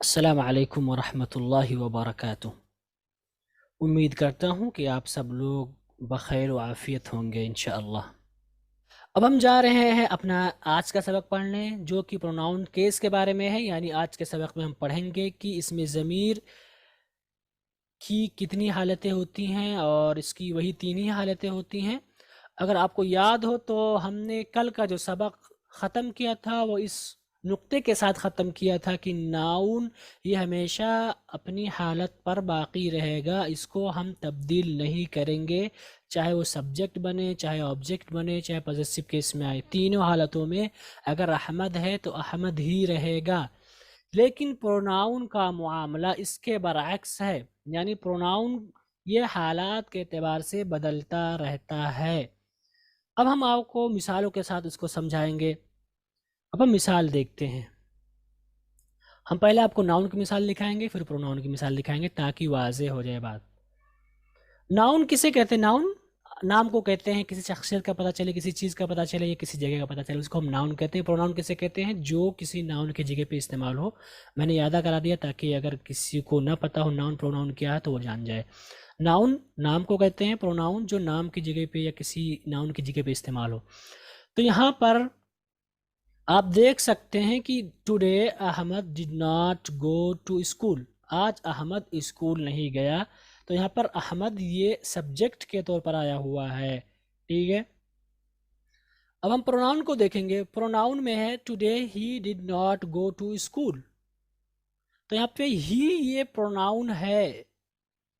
अस्सलामु अलैकुम वरहमतुल्लाहि वबरकातुह। उम्मीद करता हूँ कि आप सब लोग बखैर व आफियत होंगे इंशाअल्लाह। अब हम जा रहे हैं अपना आज का सबक पढ़ने, जो कि प्रोनाउन केस के बारे में है। यानी आज के सबक में हम पढ़ेंगे कि इसमें ज़मीर की कितनी हालतें होती हैं और इसकी वही तीन ही हालतें होती हैं। अगर आपको याद हो तो हमने कल का जो सबक ख़त्म किया था वो इस नुक्ते के साथ ख़त्म किया था कि नाउन ये हमेशा अपनी हालत पर बाकी रहेगा, इसको हम तब्दील नहीं करेंगे, चाहे वो सब्जेक्ट बने, चाहे ऑब्जेक्ट बने, चाहे पॉजेसिव केस में आए। तीनों हालतों में अगर अहमद है तो अहमद ही रहेगा। लेकिन प्रोनाउन का मामला इसके बरअक्स है, यानी प्रोनाउन ये हालात के एतबार से बदलता रहता है। अब हम आपको मिसालों के साथ इसको समझाएंगे। अब हम मिसाल देखते हैं। हम पहले आपको नाउन की मिसाल दिखाएंगे, फिर प्रोनाउन की मिसाल दिखाएंगे ताकि वाज़ेह हो जाए बात। नाउन किसे कहते हैं? नाउन नाम को कहते हैं, किसी शख्सियत का पता चले, किसी चीज़ का पता चले या किसी जगह का पता चले, उसको हम नाउन कहते हैं। प्रोनाउन किसे कहते हैं? जो किसी नाउन की जगह पे इस्तेमाल हो। मैंने यादा करा दिया ताकि अगर किसी को ना पता हो नाउन प्रोनाउन क्या है तो वो जान जाए। नाउन नाम को कहते हैं, प्रोनाउन जो नाम की जगह पे या किसी नाउन की जगह पे इस्तेमाल हो। तो यहाँ पर आप देख सकते हैं कि today Ahmed did not go to school. आज अहमद स्कूल नहीं गया। तो यहाँ पर अहमद ये सब्जेक्ट के तौर पर आया हुआ है। ठीक है, अब हम प्रोनाउन को देखेंगे। प्रोनाउन में है today he did not go to school. तो यहाँ पे ही ये प्रोनाउन है।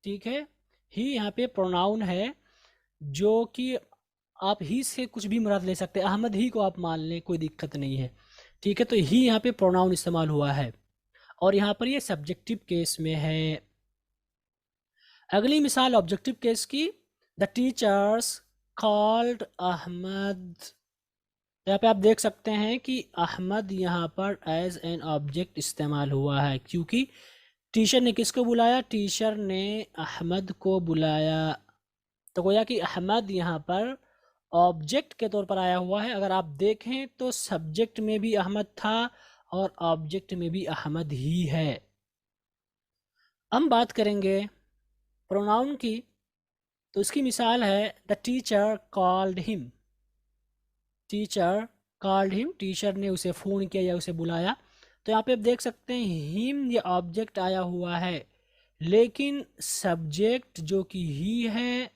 ठीक है, ही यहाँ पे प्रोनाउन है जो कि आप ही से कुछ भी मुराद ले सकते हैं। अहमद ही को आप मान लें, कोई दिक्कत नहीं है। ठीक है, तो ही यहाँ पे प्रोनाउन इस्तेमाल हुआ है और यहाँ पर ये सब्जेक्टिव केस में है। अगली मिसाल ऑब्जेक्टिव केस की। The teachers called Ahmed. यहाँ पे आप देख सकते हैं कि अहमद यहाँ पर एज एन ऑब्जेक्ट इस्तेमाल हुआ है, क्योंकि टीचर ने किसको बुलाया? टीचर ने अहमद को बुलाया। तो गोया कि अहमद यहाँ पर ऑब्जेक्ट के तौर पर आया हुआ है। अगर आप देखें तो सब्जेक्ट में भी अहमद था और ऑब्जेक्ट में भी अहमद ही है। हम बात करेंगे प्रोनाउन की, तो इसकी मिसाल है the teacher called him. Teacher called him, teacher ने उसे फ़ोन किया या उसे बुलाया। तो यहाँ पे आप देख सकते हैं हिम ये ऑब्जेक्ट आया हुआ है, लेकिन सब्जेक्ट जो कि ही है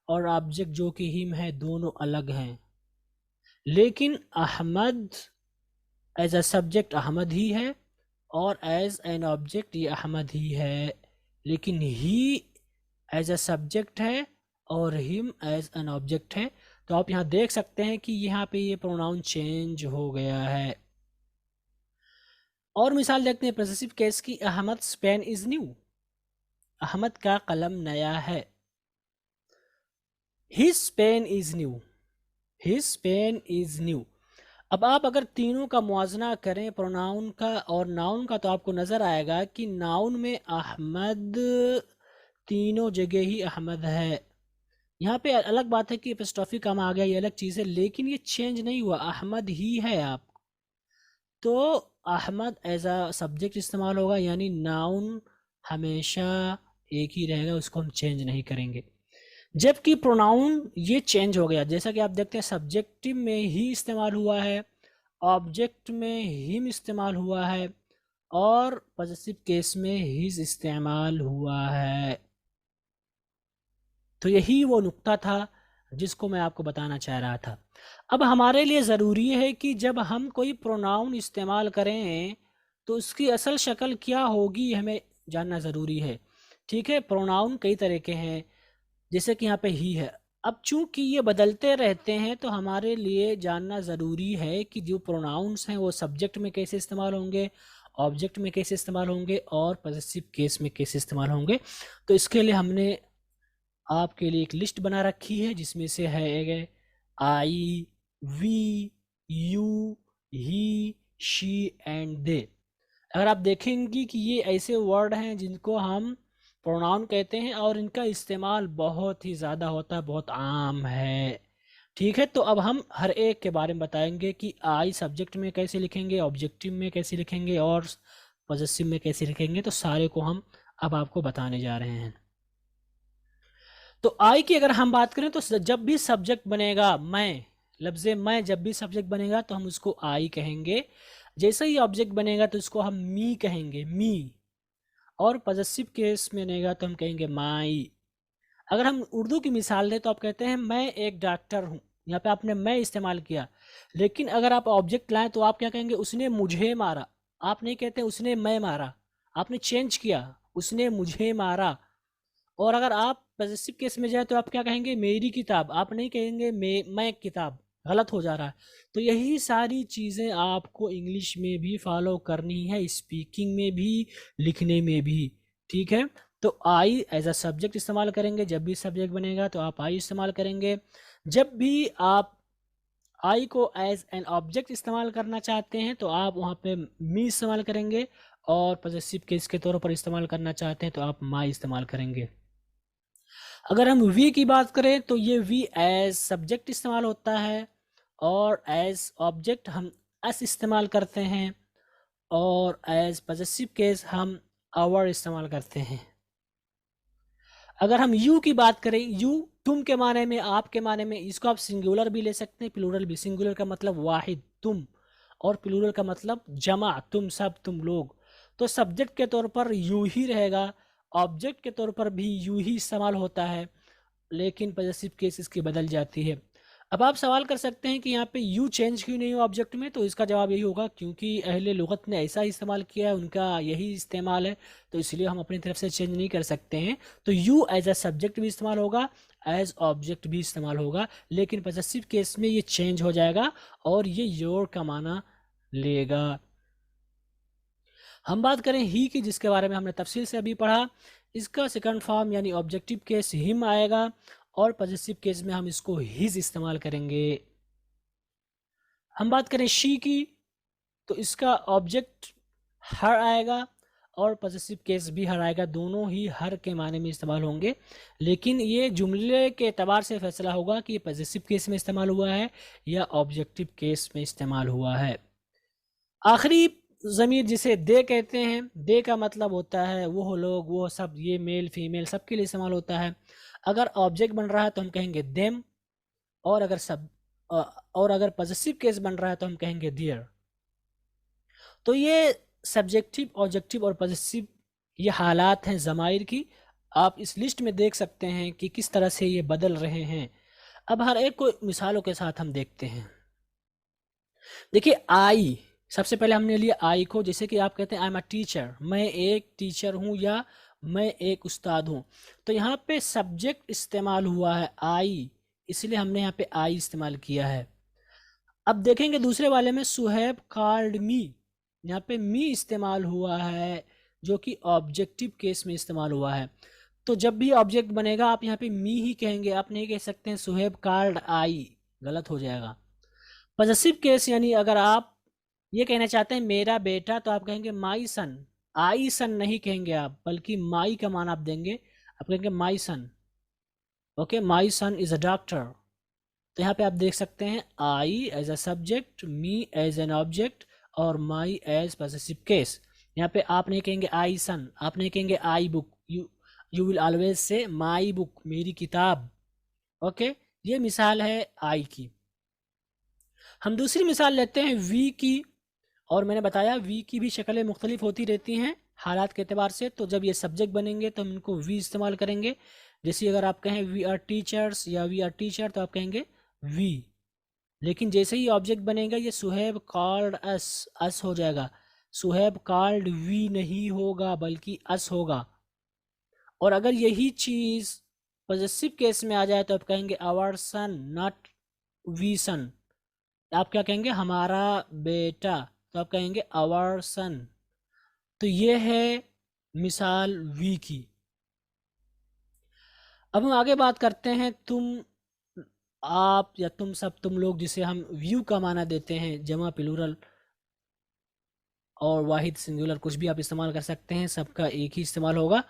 और ऑब्जेक्ट जो कि हिम है दोनों अलग हैं। लेकिन Ahmed as a subject Ahmed ही है और एज एन ऑब्जेक्ट ये अहमद ही है। लेकिन ही एज अ सब्जेक्ट है और हिम एज एन ऑब्जेक्ट है। तो आप यहाँ देख सकते हैं कि यहाँ पे ये प्रोनाउन चेंज हो गया है। और मिसाल देखते हैं पॉसेसिव केस की। Ahmed pen is new. Ahmed का कलम नया है। His pen is new. His pen is new. अब आप अगर तीनों का मुआजना करें, प्रोनाउन का और नाउन का, तो आपको नज़र आएगा कि नाउन में अहमद तीनों जगह ही अहमद है। यहाँ पे अलग बात है कि एपिस्ट्रॉफी कम आ गया, ये अलग चीज़ है, लेकिन ये चेंज नहीं हुआ, अहमद ही है। आप तो अहमद एज अ सब्जेक्ट इस्तेमाल होगा, यानी नाउन हमेशा एक ही रहेगा, उसको हम चेंज नहीं करेंगे। जबकि प्रोनाउन ये चेंज हो गया, जैसा कि आप देखते हैं सब्जेक्टिव में ही इस्तेमाल हुआ है, ऑब्जेक्ट में हिम इस्तेमाल हुआ है और पॉजेसिव केस में हिज इस्तेमाल हुआ है। तो यही वो नुक्ता था जिसको मैं आपको बताना चाह रहा था। अब हमारे लिए ज़रूरी है कि जब हम कोई प्रोनाउन इस्तेमाल करें तो उसकी असल शक्ल क्या होगी हमें जानना ज़रूरी है। ठीक है, प्रोनाउन कई तरह के हैं, जैसे कि यहाँ पे ही है। अब चूंकि ये बदलते रहते हैं तो हमारे लिए जानना ज़रूरी है कि जो प्रोनाउंस हैं वो सब्जेक्ट में कैसे इस्तेमाल होंगे, ऑब्जेक्ट में कैसे इस्तेमाल होंगे और पॉसेसिव केस में कैसे इस्तेमाल होंगे। तो इसके लिए हमने आपके लिए एक लिस्ट बना रखी है जिसमें से है I, we, you, he, she and they. अगर आप देखेंगे कि ये ऐसे वर्ड हैं जिनको हम प्रोनाउन कहते हैं और इनका इस्तेमाल बहुत ही ज़्यादा होता है, बहुत आम है। ठीक है, तो अब हम हर एक के बारे में बताएंगे कि आई सब्जेक्ट में कैसे लिखेंगे, ऑब्जेक्टिव में कैसे लिखेंगे और पॉजेसिव में कैसे लिखेंगे, तो सारे को हम अब आपको बताने जा रहे हैं। तो आई की अगर हम बात करें तो जब भी सब्जेक्ट बनेगा मैं, लफ्ज़ मैं जब भी सब्जेक्ट बनेगा तो हम उसको आई कहेंगे। जैसे ही ऑब्जेक्ट बनेगा तो उसको हम मी कहेंगे, मी। और पॉजेसिव केस में बनेगा तो हम कहेंगे माई। अगर हम उर्दू की मिसाल दें तो आप कहते हैं मैं एक डॉक्टर हूँ, यहाँ पे आपने मैं इस्तेमाल किया। लेकिन अगर आप ऑब्जेक्ट लाएं तो आप क्या कहेंगे, उसने मुझे मारा। आप नहीं कहते उसने मैं मारा, आपने चेंज किया, उसने मुझे मारा। और अगर आप पॉजिटिव केस में जाए तो आप क्या कहेंगे, मेरी किताब। आप नहीं कहेंगे मैं किताब, गलत हो जा रहा है। तो यही सारी चीज़ें आपको इंग्लिश में भी फॉलो करनी है, स्पीकिंग में भी, लिखने में भी। ठीक है, तो आई एज अ सब्जेक्ट इस्तेमाल करेंगे। जब भी सब्जेक्ट बनेगा तो आप आई इस्तेमाल करेंगे। जब भी आप आई को एज एन ऑब्जेक्ट इस्तेमाल करना चाहते हैं तो आप वहाँ पे मी इस्तेमाल करेंगे। और पॉजिटिव केस के तौर पर इस्तेमाल करना चाहते हैं तो आप माई इस्तेमाल करेंगे। अगर हम वी की बात करें तो ये वी एज सब्जेक्ट इस्तेमाल होता है, और एज ऑब्जेक्ट हम एस इस्तेमाल करते हैं, और एज पॉजेसिव केस हम आवर इस्तेमाल करते हैं। अगर हम यू की बात करें, यू तुम के माने में, आप के माने में, इसको आप सिंगुलर भी ले सकते हैं, प्लूरल भी। सिंगुलर का मतलब वाहिद, तुम, और प्लूरल का मतलब जमा, तुम सब, तुम लोग। तो सब्जेक्ट के तौर पर यू ही रहेगा, ऑब्जेक्ट के तौर पर भी यू ही इस्तेमाल होता है, लेकिन पॉजेसिव केस इसकी बदल जाती है। अब आप सवाल कर सकते हैं कि यहाँ पे यू चेंज क्यों नहीं हुआ ऑब्जेक्ट में, तो इसका जवाब यही होगा क्योंकि अहले लुगत ने ऐसा इस्तेमाल किया है, उनका यही इस्तेमाल है, तो इसलिए हम अपनी तरफ से चेंज नहीं कर सकते हैं। तो यू एज अ सब्जेक्ट भी इस्तेमाल होगा, एज ऑब्जेक्ट भी इस्तेमाल होगा, लेकिन पॉजेसिव केस में ये चेंज हो जाएगा और ये योर का माना लेगा। हम बात करें ही की, जिसके बारे में हमने तफसील से अभी पढ़ा। इसका सेकंड फॉर्म यानी ऑब्जेक्टिव केस हिम आएगा, और पॉजिटिव केस में हम इसको हिज इस्तेमाल करेंगे। हम बात करें शी की, तो इसका ऑब्जेक्ट हर आएगा, और पॉजिटिव केस भी हर आएगा। दोनों ही हर के माने में इस्तेमाल होंगे, लेकिन ये जुमले के एतबार से फैसला होगा कि ये पॉजिटिव केस में इस्तेमाल हुआ है या ऑब्जेक्टिव केस में इस्तेमाल हुआ है। आखिरी ज़मीर जिसे दे कहते हैं, दे का मतलब होता है वो लोग, वो सब, ये मेल फीमेल सबके लिए इस्तेमाल होता है। अगर ऑब्जेक्ट बन रहा है तो हम कहेंगे देम, और अगर और अगर पॉजिटिव केस बन रहा है तो हम कहेंगे देयर। तो ये सब्जेक्टिव, ऑब्जेक्टिव और पॉजिटिव ये हालात हैं ज़माइर की। आप इस लिस्ट में देख सकते हैं कि किस तरह से ये बदल रहे हैं। अब हर एक को मिसालों के साथ हम देखते हैं। देखिए आई, सबसे पहले हमने लिया आई को, जैसे कि आप कहते हैं आई एम अ टीचर, मैं एक टीचर हूँ या मैं एक उस्ताद हूँ। तो यहाँ पे सब्जेक्ट इस्तेमाल हुआ है आई, इसलिए हमने यहाँ पे आई इस्तेमाल किया है। अब देखेंगे दूसरे वाले में सुहेब कॉल्ड मी, यहाँ पे मी इस्तेमाल हुआ है, जो कि ऑब्जेक्टिव केस में इस्तेमाल हुआ है। तो जब भी ऑब्जेक्ट बनेगा आप यहाँ पे मी ही कहेंगे, आप नहीं कह सकते हैं सुहेब कॉल्ड आई, गलत हो जाएगा। पॉजेसिव केस यानी अगर आप ये कहना चाहते हैं मेरा बेटा, तो आप कहेंगे माई सन। आई सन नहीं कहेंगे आप, बल्कि माई का मान आप देंगे, आप कहेंगे my son. Okay, my son is a doctor. तो यहाँ पे आप देख सकते हैं I as a subject, me as an object, और माई एज पॉजेसिव केस। यहाँ पे आप नहीं कहेंगे आई सन, आप नहीं कहेंगे I book, you will always say my book, मेरी किताब। ओके, ये मिसाल है आई की। हम दूसरी मिसाल लेते हैं वी की, और मैंने बताया वी की भी शक्लें मुख्तलिफ होती रहती हैं हालात के अतबार से। तो जब ये सब्जेक्ट बनेंगे तो हम इनको वी इस्तेमाल करेंगे। जैसे अगर आप कहें वी आर टीचर्स या वी आर टीचर, तो आप कहेंगे वी। लेकिन जैसे ही ऑब्जेक्ट बनेगा ये सुहेब कॉल्ड अस हो जाएगा। सुहेब कॉल्ड वी नहीं होगा, बल्कि अस होगा। और अगर यही चीज़ पॉजिटिव केस में आ जाए तो आप कहेंगे आवर सन, नॉट वी सन। आप क्या कहेंगे, हमारा बेटा, तो आप कहेंगे आवर सन। तो ये है मिसाल वी की। अब हम आगे बात करते हैं तुम, आप या तुम सब, तुम लोग, जिसे हम व्यू का माना देते हैं, जमा प्लूरल और वाहिद सिंगुलर, कुछ भी आप इस्तेमाल कर सकते हैं, सबका एक ही इस्तेमाल होगा।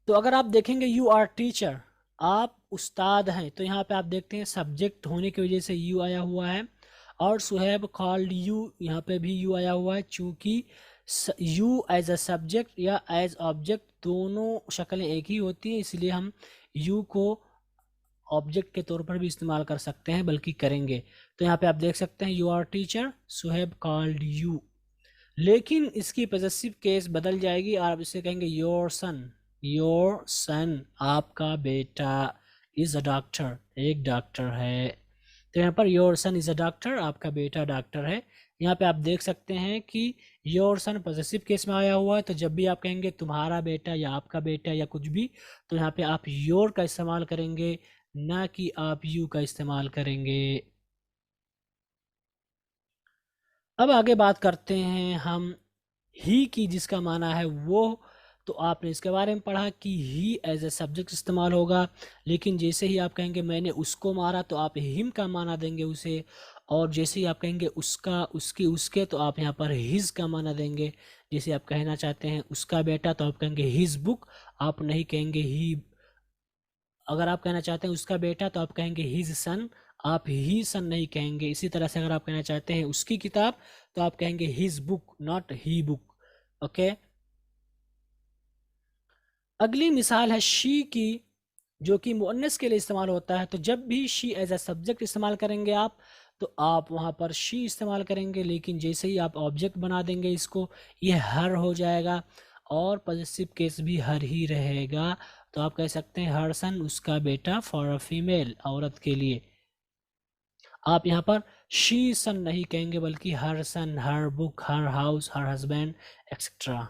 तो अगर आप देखेंगे यू आर टीचर, आप उस्ताद हैं, तो यहाँ पे आप देखते हैं सब्जेक्ट होने की वजह से यू आया हुआ है, और सुहेब कॉल्ड यू, यहाँ पे भी यू आया हुआ है चूँकि यू एज अ सब्जेक्ट या एज ऑब्जेक्ट दोनों शक्लें एक ही होती हैं, इसलिए हम यू को ऑब्जेक्ट के तौर पर भी इस्तेमाल कर सकते हैं, बल्कि करेंगे। तो यहाँ पे आप देख सकते हैं you are teacher Suhaib called you, लेकिन इसकी पॉजेसिव केस बदल जाएगी और आप इसे कहेंगे योर सन। योर सन, आपका बेटा, इज़ अ डॉक्टर, एक डॉक्टर है। तो यहाँ per your son is a doctor, आपका बेटा डॉक्टर है। यहाँ पे आप देख सकते हैं कि योर सन पॉजेसिव केस में आया हुआ है, तो जब भी आप कहेंगे तुम्हारा बेटा या आपका बेटा या कुछ भी, तो यहाँ पे आप योर का इस्तेमाल करेंगे, ना कि आप यू का इस्तेमाल करेंगे। अब आगे बात करते हैं हम ही की, जिसका माना है वो। तो आपने इसके बारे में पढ़ा कि ही एज ए सब्जेक्ट इस्तेमाल होगा, लेकिन जैसे ही आप कहेंगे मैंने उसको मारा, तो आप हिम का माना देंगे उसे। और जैसे ही आप कहेंगे उसका, उसकी, उसके, तो आप यहाँ पर हिज का माना देंगे। जैसे आप कहना चाहते हैं उसका बेटा, तो आप कहेंगे हिज बुक, आप नहीं कहेंगे ही। अगर आप कहना चाहते हैं उसका बेटा, तो आप कहेंगे हिज सन, आप ही सन नहीं कहेंगे। इसी तरह से अगर आप कहना चाहते हैं उसकी किताब, तो आप कहेंगे his book, not he book. Okay. अगली मिसाल है शी की, जो कि मुअन्नस के लिए इस्तेमाल होता है। तो जब भी शी एज अ सब्जेक्ट इस्तेमाल करेंगे आप, तो आप वहाँ पर शी इस्तेमाल करेंगे, लेकिन जैसे ही आप ऑब्जेक्ट बना देंगे इसको, ये हर हो जाएगा और पॉजेसिव केस भी हर ही रहेगा। तो आप कह सकते हैं हर सन, उसका बेटा, फॉर अ फीमेल, औरत के लिए। आप यहाँ पर शी सन नहीं कहेंगे, बल्कि हर सन, हर बुक, हर हाउस, हर हस्बैंड, एक्सेट्रा।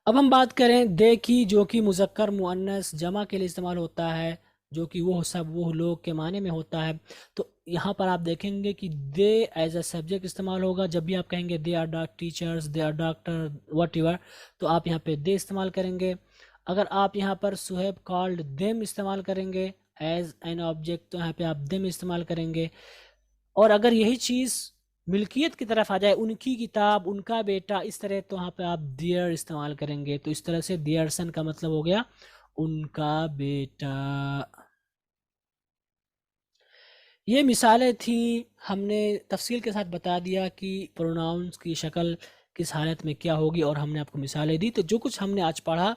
अब हम बात करें दे की, जो कि मुज़क्कर मुअन्नस जमा के लिए इस्तेमाल होता है, जो कि वो सब वो लोग के माने में होता है। तो यहाँ पर आप देखेंगे कि दे एज अ सब्जेक्ट इस्तेमाल होगा। जब भी आप कहेंगे they are doc teachers, they are doctor, whatever, तो आप यहाँ पे दे इस्तेमाल करेंगे। अगर आप यहाँ पर सुहेब कॉल्ड देम इस्तेमाल करेंगे एज एन ऑब्जेक्ट, तो यहाँ पे आप देम इस्तेमाल करेंगे। और अगर यही चीज़ मिल्कियत की तरफ आ जाए, उनकी किताब, उनका बेटा, इस तरह, तो वहाँ पे आप देयर इस्तेमाल करेंगे। तो इस तरह से देयर सन का मतलब हो गया उनका बेटा। ये मिसालें थी, हमने तफसील के साथ बता दिया कि प्रोनाउंस की शक्ल किस हालत में क्या होगी, और हमने आपको मिसालें दी। तो जो कुछ हमने आज पढ़ा,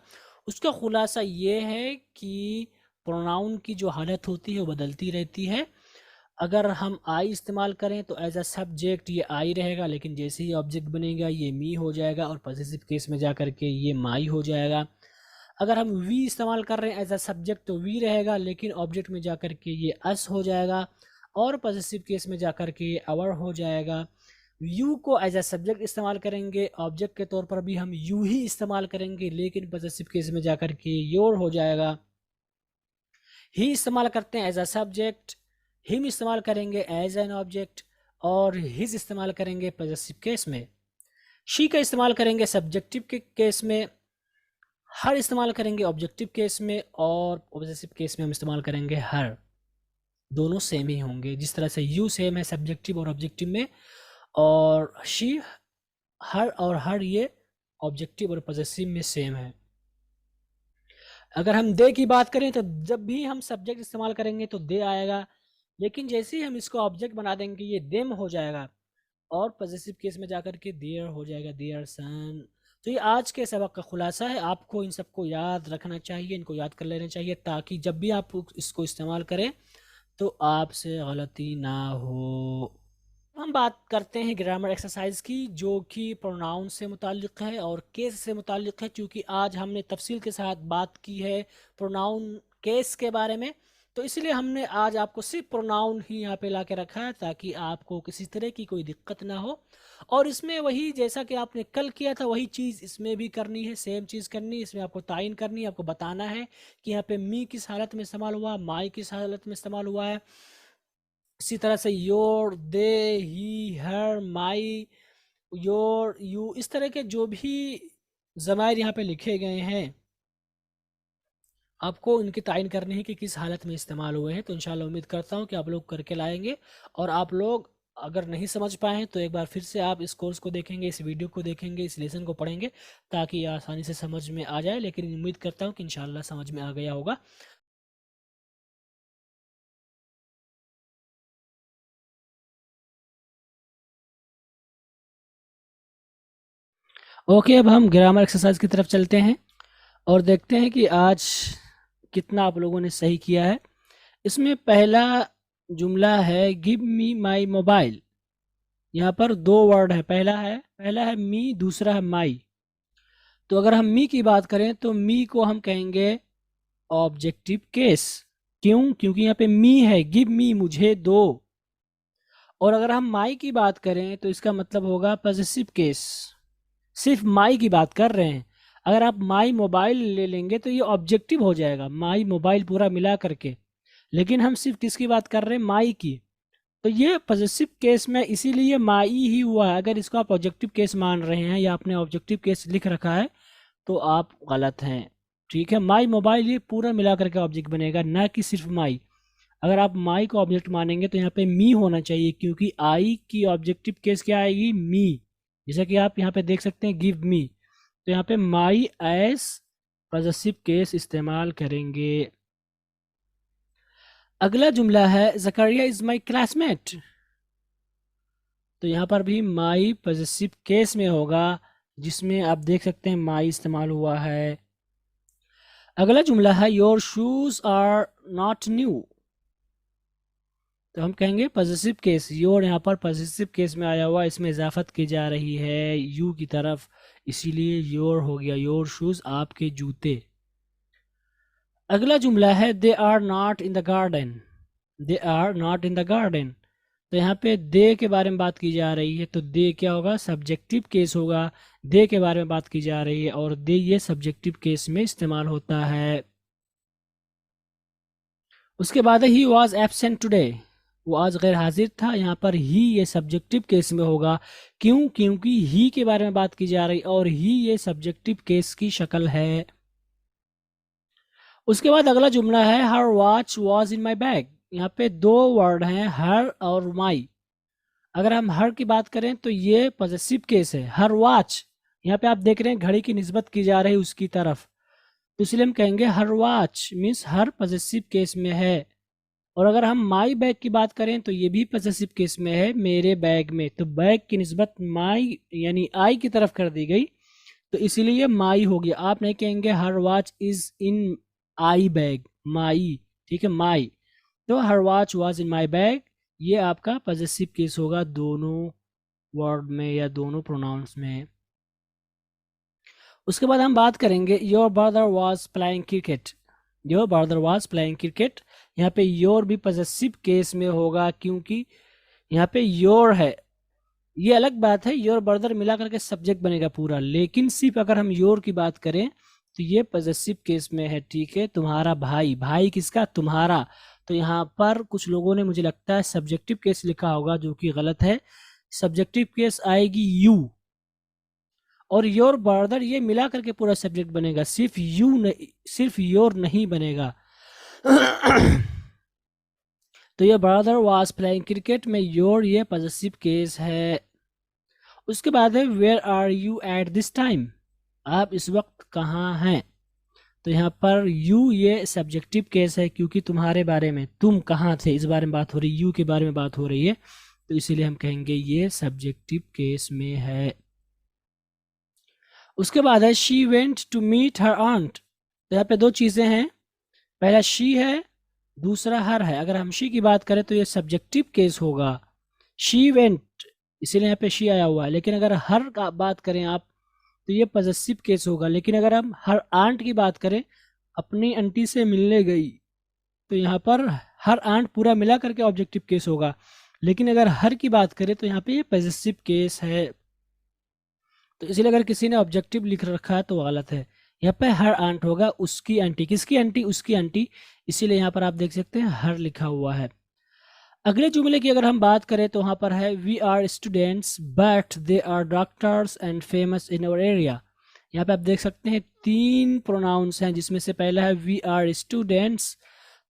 उसका खुलासा ये है कि प्रोनाउन की जो हालत होती है वो बदलती रहती है। अगर हम आई इस्तेमाल करें तो एज अ सब्जेक्ट ये आई रहेगा, लेकिन जैसे ही ऑब्जेक्ट बनेगा ये मी हो जाएगा, और पॉजिटिव केस में जा कर के ये माई हो जाएगा। अगर हम वी इस्तेमाल कर रहे हैं एज अ सब्जेक्ट, तो वी रहेगा, लेकिन ऑब्जेक्ट में जा कर के ये अस हो जाएगा, और पॉजिटिव केस में जा कर के ये अवर हो जाएगा। यू को एज अ सब्जेक्ट इस्तेमाल करेंगे, ऑब्जेक्ट के तौर पर भी हम यू ही इस्तेमाल करेंगे, लेकिन पॉजिटिव केस में जा कर के योर हो जाएगा। ही इस्तेमाल करते हैं एज अ सब्जेक्ट, हिम इस्तेमाल करेंगे एज एन ऑब्जेक्ट, और हिज इस्तेमाल करेंगे पॉजेसिव केस में। शी का इस्तेमाल करेंगे सब्जेक्टिव के केस में, हर इस्तेमाल करेंगे ऑब्जेक्टिव केस में, और पॉजेसिव केस में हम इस्तेमाल करेंगे हर। दोनों सेम ही होंगे, जिस तरह से यू सेम है सब्जेक्टिव और ऑब्जेक्टिव में, और शी, हर और हर ये ऑब्जेक्टिव और पॉजेसिव में सेम है। अगर हम दे की बात करें, तो जब भी हम सब्जेक्ट इस्तेमाल करेंगे तो दे आएगा, लेकिन जैसे ही हम इसको ऑब्जेक्ट बना देंगे ये देम हो जाएगा, और पॉजिटिव केस में जाकर के देयर हो जाएगा, देयर सन। तो ये आज के सबक का खुलासा है। आपको इन सबको याद रखना चाहिए, इनको याद कर लेना चाहिए, ताकि जब भी आप इसको इस्तेमाल करें तो आपसे गलती ना हो। हम बात करते हैं ग्रामर एक्सरसाइज की, जो कि प्रोनाउन से मुताल्लिक़ है और केस से मुताल्लिक़ है। क्योंकि आज हमने तफसील के साथ बात की है प्रोनाउन केस के बारे में, तो इसलिए हमने आज आपको सिर्फ प्रोनाउन ही यहाँ पे ला के रखा है, ताकि आपको किसी तरह की कोई दिक्कत ना हो। और इसमें वही जैसा कि आपने कल किया था, वही चीज़ इसमें भी करनी है, सेम चीज़ करनी है। इसमें आपको तायन करनी है, आपको बताना है कि यहाँ पे मी किस हालत में इस्तेमाल हुआ, माई किस हालत में इस्तेमाल हुआ है। इसी तरह से your, they, he, her, my, your, you, इस तरह के जो भी ज़मायर यहाँ पे लिखे गए हैं, आपको इनकी तायन करनी है कि किस हालत में इस्तेमाल हुए हैं। तो इंशाल्लाह उम्मीद करता हूँ कि आप लोग करके लाएंगे। और आप लोग अगर नहीं समझ पाए हैं, तो एक बार फिर से आप इस कोर्स को देखेंगे, इस वीडियो को देखेंगे, इस लेसन को पढ़ेंगे, ताकि ये आसानी से समझ में आ जाए। लेकिन उम्मीद करता हूँ कि इंशाल्लाह समझ में आ गया होगा। ओके, अब हम ग्रामर एक्सरसाइज की तरफ चलते हैं और देखते हैं कि आज कितना आप लोगों ने सही किया है। इसमें पहला जुमला है गिव मी माई मोबाइल। यहाँ पर दो वर्ड है, पहला है मी, दूसरा है माई। तो अगर हम मी की बात करें तो मी को हम कहेंगे ऑब्जेक्टिव केस। क्यों? क्योंकि यहाँ पे मी है, गिव मी, मुझे दो। और अगर हम माई की बात करें तो इसका मतलब होगा पॉजेसिव केस। सिर्फ माई की बात कर रहे हैं। अगर आप माई मोबाइल ले लेंगे तो ये ऑब्जेक्टिव हो जाएगा, माई मोबाइल पूरा मिला करके। लेकिन हम सिर्फ किसकी बात कर रहे हैं? माई की। तो ये पॉजिटिव केस में इसीलिए माई ही हुआ है। अगर इसको आप ऑब्जेक्टिव केस मान रहे हैं या आपने ऑब्जेक्टिव केस लिख रखा है तो आप गलत हैं। ठीक है, माई मोबाइल ये पूरा मिला करके ऑब्जेक्ट बनेगा, ना कि सिर्फ माई। अगर आप माई को ऑब्जेक्ट मानेंगे तो यहाँ पे मी होना चाहिए, क्योंकि आई की ऑब्जेक्टिव केस क्या आएगी? मी। जैसा कि आप यहाँ पे देख सकते हैं गिव मी, तो यहाँ पे माई एज पॉजिटिव केस इस्तेमाल करेंगे। अगला जुमला है जकरिया इज माई क्लासमेट। तो यहाँ पर भी माई पॉजिटिव केस में होगा, जिसमें आप देख सकते हैं माई इस्तेमाल हुआ है। अगला जुमला है your shoes are not new. तो हम कहेंगे पॉजिटिव केस, योर यहाँ पर पॉजिटिव केस में आया हुआ, इसमें इजाफत की जा रही है यू की तरफ, इसीलिए योर हो गया, योर शूज, आपके जूते। अगला जुमला है they are not in the garden. They are not in the garden. तो यहाँ पे दे के बारे में बात की जा रही है, तो दे क्या होगा? सब्जेक्टिव केस होगा। दे के बारे में बात की जा रही है और दे ये सब्जेक्टिव केस में इस्तेमाल होता है। उसके बाद ही वॉज एबसेंट टुडे। वो आज गैर हाजिर था। यहाँ पर ही ये सब्जेक्टिव केस में होगा। क्यों? क्योंकि ही के बारे में बात की जा रही और ही ये सब्जेक्टिव केस की शक्ल है। उसके बाद अगला जुमला है her watch was in my bag. यहाँ पे दो वर्ड हैं, हर और माई। अगर हम हर की बात करें तो ये पॉजिटिव केस है। हर वॉच, यहाँ पे आप देख रहे हैं घड़ी की निस्बत की जा रही है उसकी तरफ, तो इसलिए हम कहेंगे हर वॉच मीन्स हर पॉजिटिव केस में है। और अगर हम माई बैग की बात करें तो ये भी पॉजिटिव केस में है, मेरे बैग में। तो बैग की निस्बत माई यानी आई की तरफ कर दी गई, तो इसीलिए माई हो गया। आप नहीं कहेंगे her watch is in I bag, my. ठीक है, माई। तो her watch was in my bag, ये आपका पॉजिटिव केस होगा दोनों वर्ड में या दोनों प्रोनाउंस में। उसके बाद हम बात करेंगे your brother was playing cricket. Your brother was playing cricket. यहाँ पे योर भी पॉजिटिव केस में होगा, क्योंकि यहाँ पे योर है। ये अलग बात है, योर ब्रदर मिला करके सब्जेक्ट बनेगा पूरा, लेकिन सिर्फ अगर हम योर की बात करें तो ये पॉजिटिव केस में है। ठीक है, तुम्हारा भाई, भाई किसका? तुम्हारा। तो यहाँ पर कुछ लोगों ने मुझे लगता है सब्जेक्टिव केस लिखा होगा, जो कि गलत है। सब्जेक्टिव केस आएगी यू, और योर ब्रदर ये मिला करके पूरा सब्जेक्ट बनेगा, सिर्फ यू नहीं, सिर्फ योर नहीं बनेगा। तो ये ब्रदर वाज प्लेइंग क्रिकेट में योर ये पॉजिटिव केस है। उसके बाद है where are you at this time. आप इस वक्त कहाँ हैं? तो यहाँ पर यू ये सब्जेक्टिव केस है, क्योंकि तुम्हारे बारे में, तुम कहाँ थे, इस बारे में बात हो रही है, यू के बारे में बात हो रही है, तो इसीलिए हम कहेंगे ये सब्जेक्टिव केस में है। उसके बाद है she went to meet her aunt. तो यहाँ पे दो चीज़ें हैं, पहला शी है, दूसरा हर है। अगर हम शी की बात करें तो ये सब्जेक्टिव केस होगा, शी वेंट, इसीलिए यहाँ पे शी आया हुआ है। लेकिन अगर हर का बात करें आप तो ये पॉजिटिव केस होगा। लेकिन अगर हम हर आंट की बात करें, अपनी आंटी से मिलने गई, तो यहाँ पर हर आंट पूरा मिला करके ऑब्जेक्टिव केस होगा। लेकिन अगर हर की बात करें तो यहाँ पे ये पॉजिटिव केस है। तो इसलिए अगर किसी ने ऑब्जेक्टिव लिख रखा है तो गलत है। यहाँ पे हर आंट होगा, उसकी आंटी। किसकी आंटी? उसकी आंटी। इसीलिए यहाँ पर आप देख सकते हैं हर लिखा हुआ है। अगले जुमले की अगर हम बात करें तो वहाँ पर है we are students but they are doctors and famous in our area. यहाँ पे आप देख सकते हैं तीन प्रोनाउंस हैं, जिसमें से पहला है वी आर स्टूडेंट्स।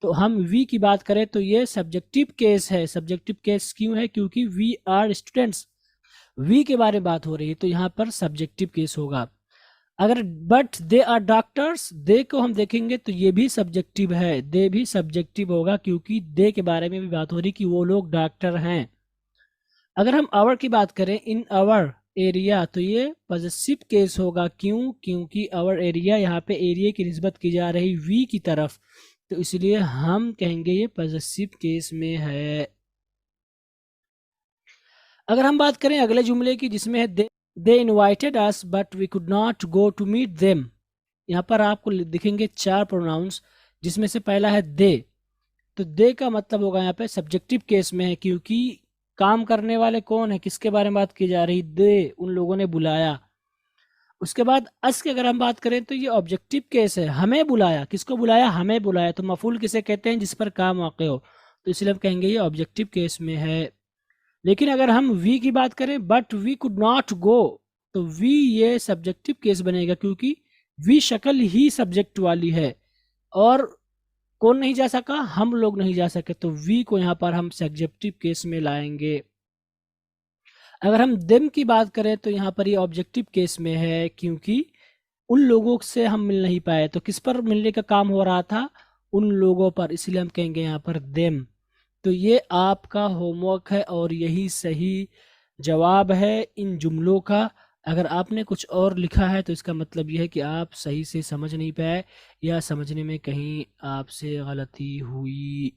तो हम वी की बात करें तो ये सब्जेक्टिव केस है। सब्जेक्टिव केस क्यों है? क्योंकि वी आर स्टूडेंट्स, वी के बारे में बात हो रही है, तो यहाँ पर सब्जेक्टिव केस होगा। अगर बट दे आर डॉक्टर्स, दे को हम देखेंगे तो ये भी सब्जेक्टिव है, दे भी सब्जेक्टिव होगा, क्योंकि दे के बारे में भी बात हो रही कि वो लोग डॉक्टर हैं। अगर हम आवर की बात करें, इन आवर, एरिया, तो ये पॉजेसिव केस होगा। क्यों? क्योंकि आवर एरिया, यहाँ पे एरिया की निस्बत की जा रही वी की तरफ, तो इसलिए हम कहेंगे ये पॉजेसिव केस में है। अगर हम बात करें अगले जुमले की जिसमें है they invited us but we could not go to meet them, यहाँ पर आपको दिखेंगे 4 प्रोनाउंस, जिसमें से पहला है दे। तो दे का मतलब होगा यहाँ पे सब्जेक्टिव केस में है, क्योंकि काम करने वाले कौन है, किसके बारे में बात की जा रही, दे, उन लोगों ने बुलाया। उसके बाद अस की अगर हम बात करें तो ये ऑब्जेक्टिव केस है, हमें बुलाया, किसको बुलाया, हमें बुलाया। तो मफूल किसे कहते हैं, जिस पर काम वाक़ हो, तो इसलिए हम कहेंगे ये ऑब्जेक्टिव केस में है। लेकिन अगर हम वी की बात करें, but we could not go, तो वी ये सब्जेक्टिव केस बनेगा, क्योंकि वी शक्ल ही सब्जेक्ट वाली है, और कौन नहीं जा सका, हम लोग नहीं जा सके, तो वी को यहाँ पर हम सब्जेक्टिव केस में लाएंगे। अगर हम देम की बात करें तो यहाँ पर ये ऑब्जेक्टिव केस में है, क्योंकि उन लोगों से हम मिल नहीं पाए, तो किस पर मिलने का काम हो रहा था, उन लोगों पर, इसलिए हम कहेंगे यहाँ पर देम। तो ये आपका होमवर्क है और यही सही जवाब है इन जुमलों का। अगर आपने कुछ और लिखा है तो इसका मतलब यह है कि आप सही से समझ नहीं पाए, या समझने में कहीं आपसे गलती हुई।